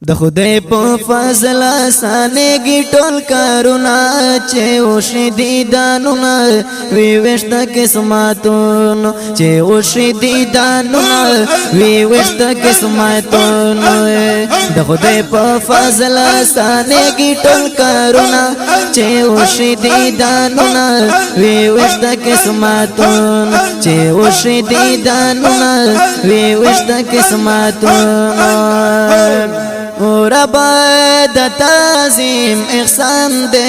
د خدای په فضل اسانهږي ټول کارونه چې وشي دیدانونه وی وشت قسمتونو چې وشي دیدانونه وی وشت قسمتونو د خدای په فضل اسانهږي ټول کارونه چې وشي دیدانونه وی وشت قسمتونو چې وشي دیدانونه وی وشت قسمتونو ربا د تعظیم احسان دے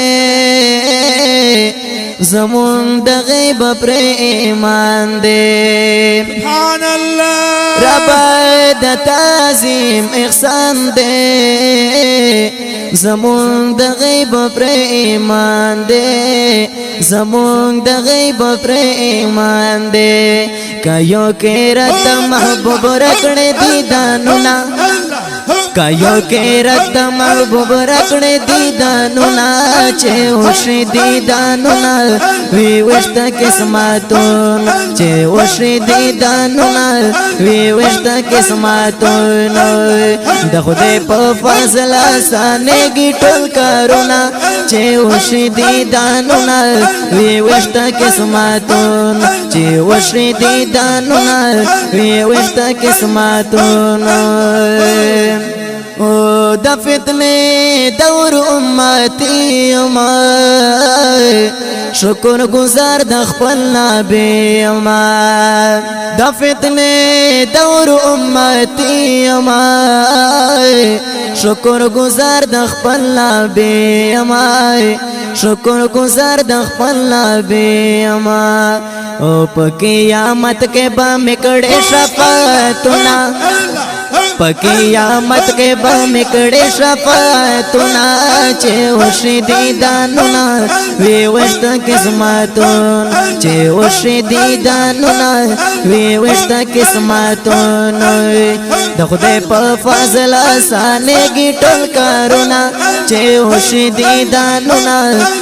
زمون د غیب پر ایمان دے سبحان الله ربا د تعظیم احسان دے زمون د غیب پر ایمان دے زمون د غیب پر ایمان دے کایو کې رات محبوب رکړې دیدانونه کایو کې رات محبوب رکړې دیدانونه چې وشي دیدانونه وی وشت قسمتونه چې وشي دیدانونه وی وشت قسمتونه د خدای په فضل اسانهږي ټول کارونه چې وشي دیدانونه وی وشت قسمتونه چې وشي دیدانونه وی وشت قسمتونه او د فتنه دور امتی ما شکر گزار د خپل نبی ما د فتنه دور امتی ما شکر گزار د خپل نبی ما شکر گزار د خپل نبی ما او په قیامت کې به مکړې شفاعتونه قیامت کے با مکڑے شفاعتنا چے وشی دیداننا وی وشت قسمتون چے وشی دیداننا وی وشت قسمتون د خدای په فضل اسانهږي ټول کارونه چے وشی دیداننا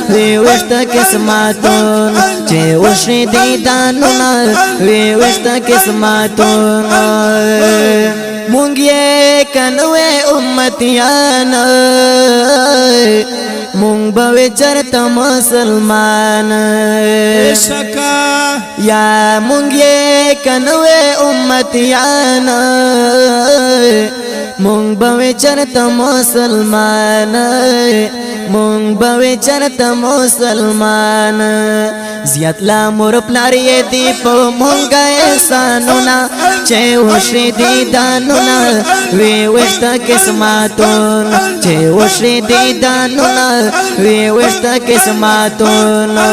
وی وشت قسمتون چے وشی دیداننا وی وشت قسمتون مونږ یې کنوې امتیان مونږ به چرته مسلمان شکا یا مونږ یې کنوې امتیان مونږ به چرته مسلمان مونږ به چرته مسلمان زیات لا مور پلار یې دی په مونږ احسانونه چې وشي دیدانونه وی وشت قسمتونه چې وشي دیدانونه وی وشت قسمتونه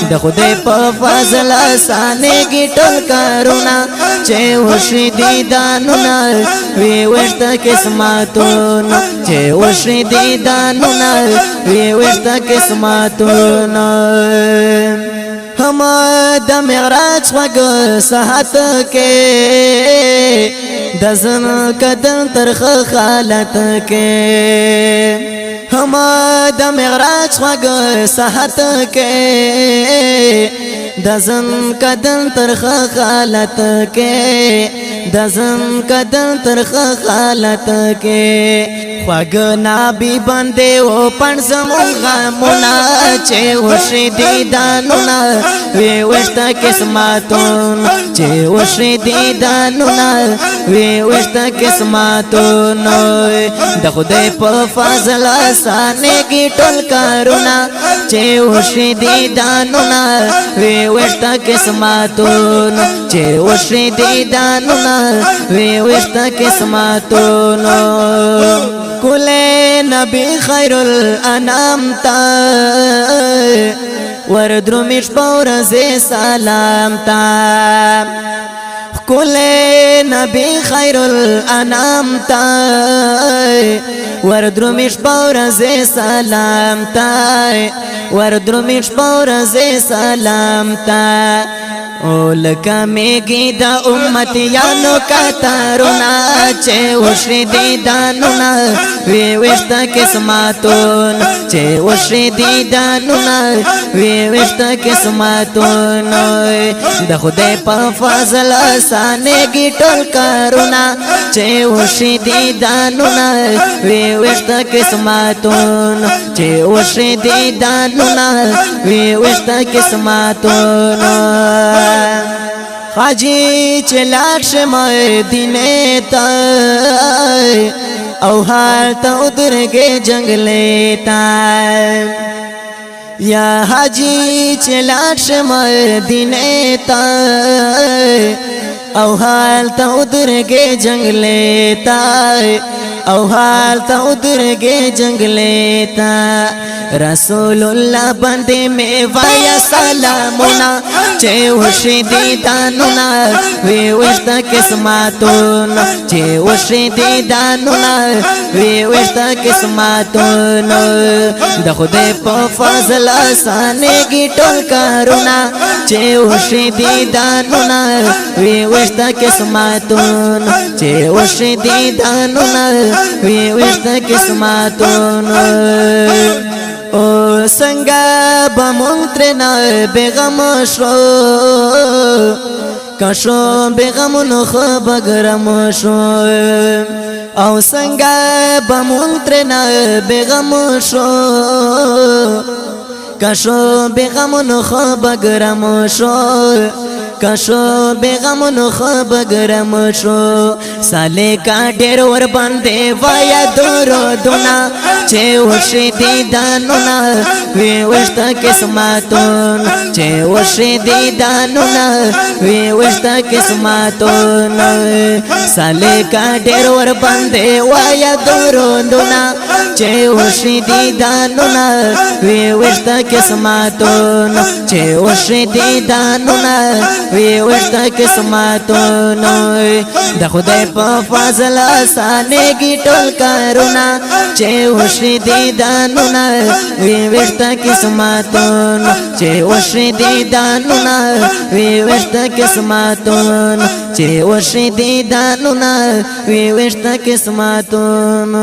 د خدای په فضل اسانهږي ټول کارونه چې وشي دیدانونه وی وشت قسمتونه چې وشي دیدانونه وی وشت قسمتونه هم د معراج وګ صحت کې د زن کدن ترخ حالت کې هم د معراج وګ صحت کې د زن کدن ترخ حالت کې د زن کدن ترخ حالت کې خواږ نبی باندې او پن زمون غمونه چې وشي دیدانونه وی وشت قسمتونه چې وشي دیدانونه وی وشت قسمتونه د خدای په فضل اسانهږي ټول کارونه چې وشي دیدانونه وی وشت قسمتونه چې وشي دیدانونه وی وشت قسمتونه کل نبی خیر الانام تا وردرمش پورز سلام تا کل نبی خیر الانام تا وردرمش پورز سلام تا وردرمش پورز سلام تا او لکه میگی دا امتیانو کتارونا چه وشی دیدانونا وی وشتا قسمتون چه وشی دیدانونا وی وشتا قسمتون د خدای په فضل آسانه ټول کارونا چه وشی دیدانونا وی وشتا قسمتون چه وشی دیدانونا وی وشتا قسمتون حاجی چلاک شما دینه تا او حال تا ادرگے جنگلے تا یا حاجی چلاک شما دینه تا او حال تا ادرگے جنگلے تا او حال تا ادرگے جنگلے تا رسول اللہ بندے میں وایا سلامونا چه وشی دیدانونا وی وشتا قسمتون چه وشی دیدانونا وی وشتا قسمتون د خدای په فضل آسانه ټول کارونا چه وشی دیدانونا وی وشتا قسمتون چه وشی دیدانونا وی وشتا قسمتون او سنگا بمونترنا بیغم شو کشو بیغمونو خوب گرم شو او سنگا بمونترنا بیغم شو کشو بیغمونو خوب گرم شو کشو بیغمونو خوب گرم شو سالے کا ډیر ور باندې وایا دورو دونا چه وشی دیدانونا وی وشتا قسمتون چه وشی دیدانونا وی وشتا قسمتون سالے کا ډیر ور باندې وایا دورو دونا چه وشی دیدانونا وی وشتا قسمتون چه وشی دیدانونا وی وشتا قسمتون د خدای په فضل آسانه ټول کارونا چه وشی دیدانونا وی وشتا قسمتون چه وشی دیدانونا وی وشتا قسمتون چه وشی دیدانونا وی وشتا قسمتون